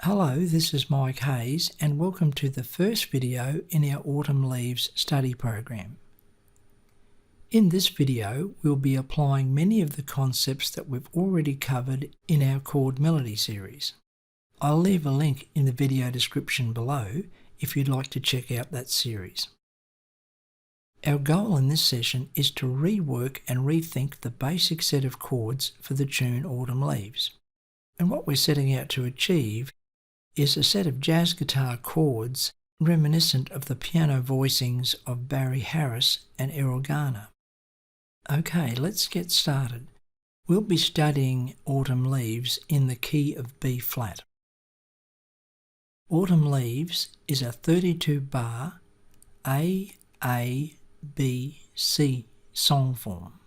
Hello, this is Mike Hayes and welcome to the first video in our Autumn Leaves study program. In this video we'll be applying many of the concepts that we've already covered in our chord melody series. I'll leave a link in the video description below if you'd like to check out that series. Our goal in this session is to rework and rethink the basic set of chords for the tune Autumn Leaves. And what we're setting out to achieve is a set of jazz guitar chords reminiscent of the piano voicings of Barry Harris and Errol Garner. Okay, let's get started. We'll be studying Autumn Leaves in the key of B flat. Autumn Leaves is a 32-bar A, B, C song form.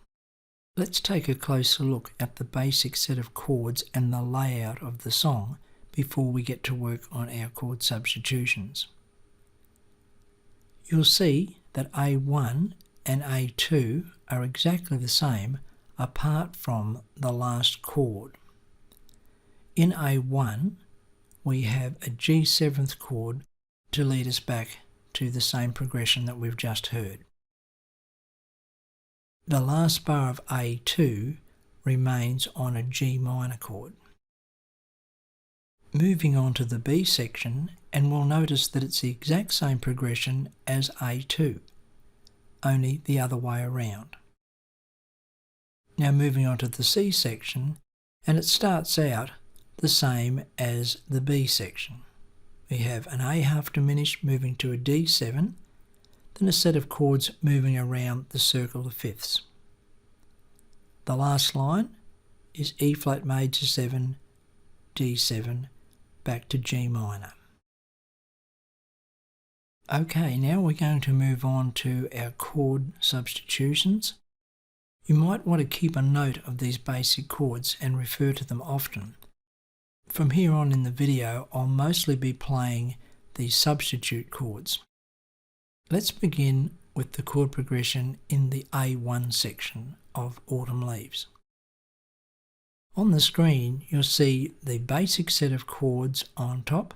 Let's take a closer look at the basic set of chords and the layout of the song before we get to work on our chord substitutions. You'll see that A1 and A2 are exactly the same apart from the last chord. In A1 we have a G7th chord to lead us back to the same progression that we've just heard. The last bar of A2 remains on a G minor chord. Moving on to the B section, and we'll notice that it's the exact same progression as A2, only the other way around. Now moving on to the C section, and it starts out the same as the B section. We have an A half diminished moving to a D7, then a set of chords moving around the circle of fifths. The last line is E flat major 7, D7, back to G minor. Okay, now we're going to move on to our chord substitutions. You might want to keep a note of these basic chords and refer to them often. From here on in the video, I'll mostly be playing the substitute chords. Let's begin with the chord progression in the A1 section of Autumn Leaves. On the screen you'll see the basic set of chords on top,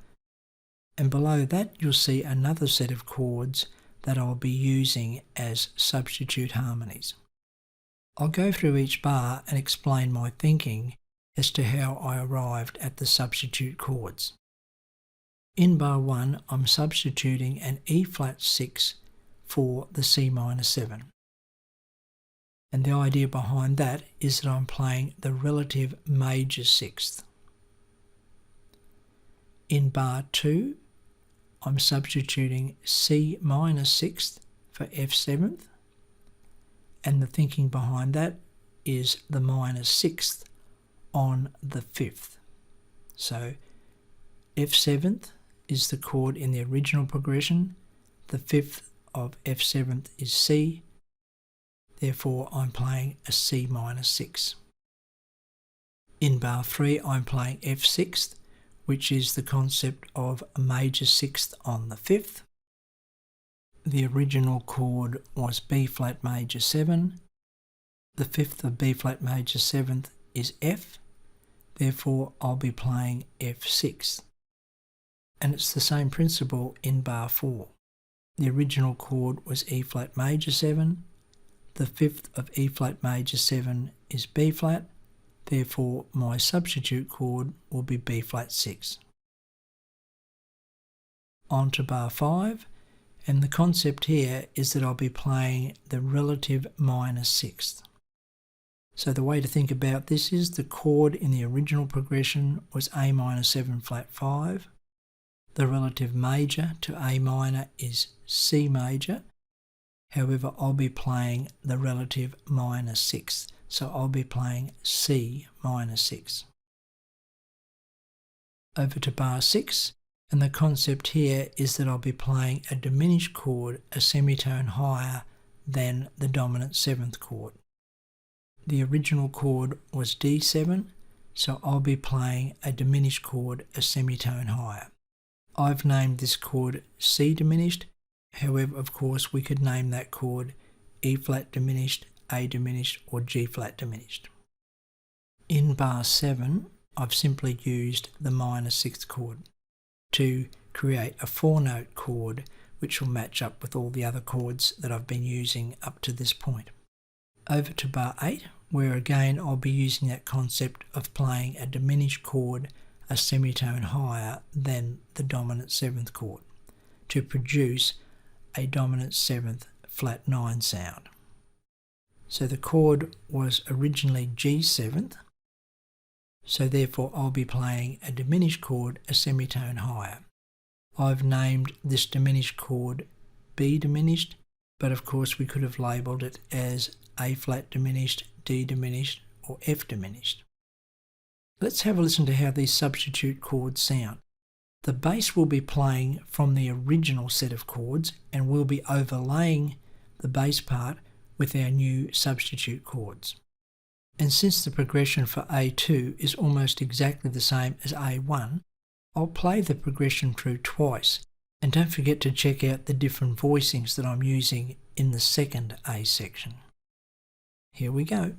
and below that you'll see another set of chords that I'll be using as substitute harmonies. I'll go through each bar and explain my thinking as to how I arrived at the substitute chords. In bar 1 I'm substituting an E flat 6 for the C minor 7. And the idea behind that is that I'm playing the relative major sixth. In bar 2, I'm substituting C minor sixth for F7th, and the thinking behind that is the minor sixth on the 5th. So F7th is the chord in the original progression, the 5th of F7th is C, therefore I'm playing a C minor 6. In bar 3 I'm playing F6th, which is the concept of a major 6th on the 5th. The original chord was B flat major 7. The 5th of B flat major 7th is F, therefore I'll be playing F6. And it's the same principle in bar 4. The original chord was E flat major 7. The 5th of E flat major 7 is B flat, therefore my substitute chord will be B flat 6. On to bar 5, and the concept here is that I'll be playing the relative minor 6th. So the way to think about this is the chord in the original progression was A minor 7 flat 5. The relative major to A minor is C major. However, I'll be playing the relative minor 6th, so I'll be playing C minor 6. Over to bar 6, and the concept here is that I'll be playing a diminished chord a semitone higher than the dominant 7th chord. The original chord was D7, so I'll be playing a diminished chord a semitone higher. I've named this chord C diminished. However, of course, we could name that chord E flat diminished, A diminished, or G flat diminished. In bar 7, I've simply used the minor 6th chord to create a 4-note chord which will match up with all the other chords that I've been using up to this point. Over to bar 8, where again I'll be using that concept of playing a diminished chord a semitone higher than the dominant 7th chord to produce a dominant 7th flat 9 sound. So the chord was originally G7th, so therefore I'll be playing a diminished chord a semitone higher. I've named this diminished chord B diminished, but of course we could have labelled it as A flat diminished, D diminished, or F diminished. Let's have a listen to how these substitute chords sound. The bass will be playing from the original set of chords and we'll be overlaying the bass part with our new substitute chords. And since the progression for A2 is almost exactly the same as A1, I'll play the progression through twice, and don't forget to check out the different voicings that I'm using in the second A section. Here we go.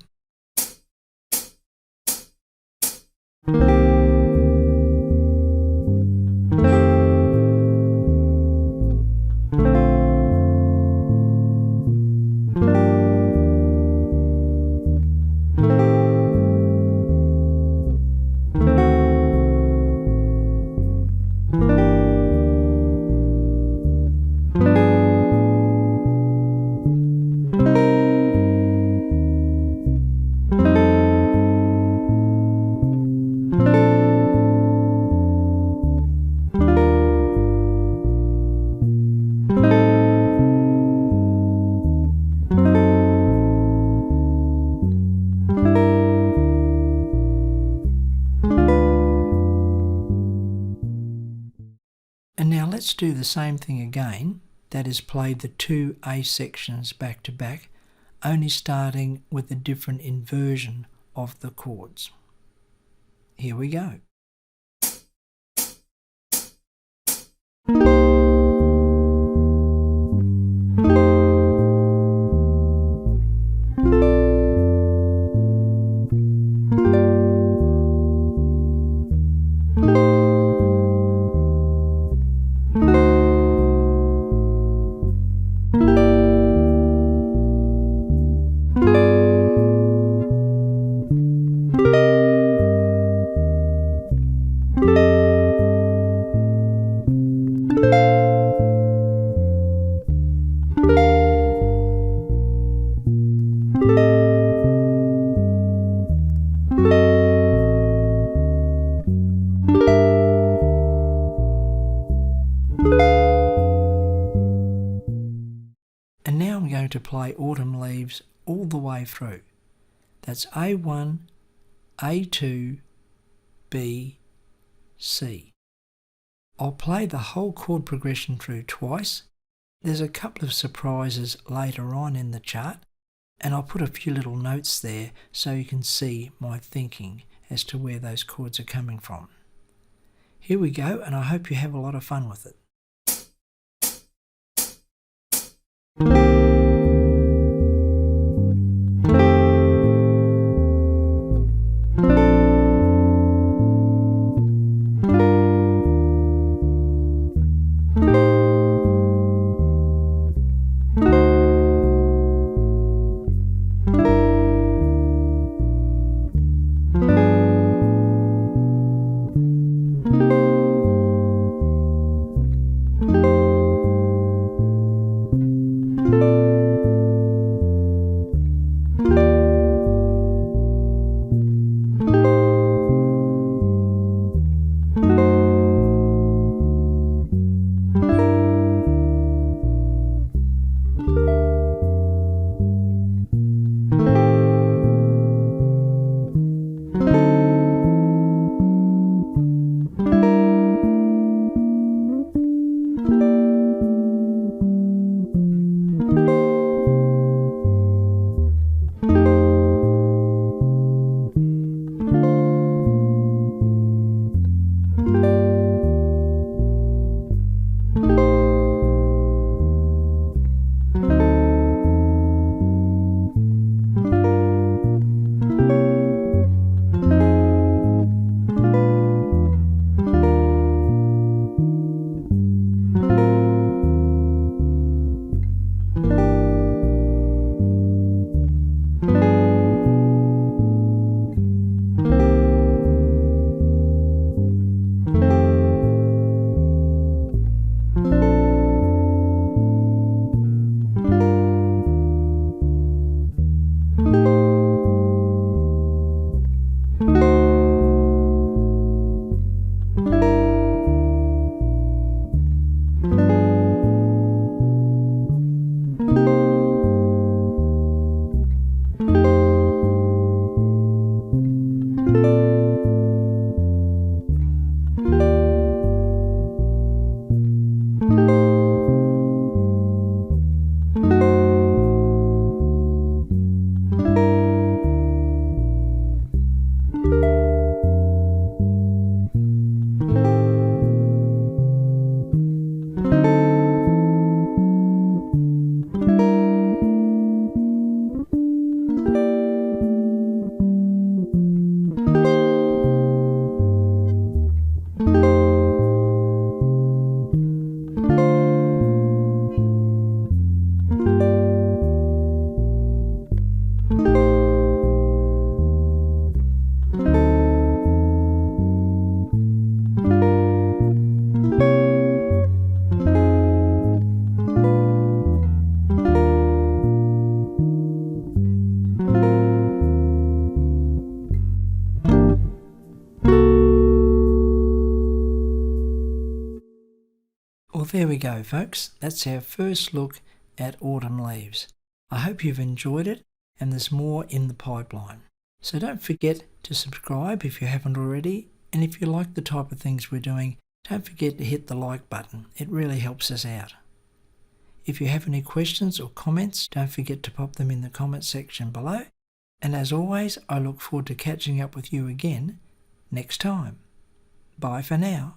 And now let's do the same thing again, that is play the 2 A sections back to back, only starting with a different inversion of the chords. Here we go. And now I'm going to play Autumn Leaves all the way through. That's A1, A2, B, C. I'll play the whole chord progression through twice. There's a couple of surprises later on in the chart, and I'll put a few little notes there so you can see my thinking as to where those chords are coming from. Here we go, and I hope you have a lot of fun with it. Well, there we go, folks. That's our first look at Autumn Leaves. I hope you've enjoyed it, and there's more in the pipeline. So don't forget to subscribe if you haven't already, and if you like the type of things we're doing, don't forget to hit the like button. It really helps us out. If you have any questions or comments, don't forget to pop them in the comment section below. And as always, I look forward to catching up with you again next time. Bye for now.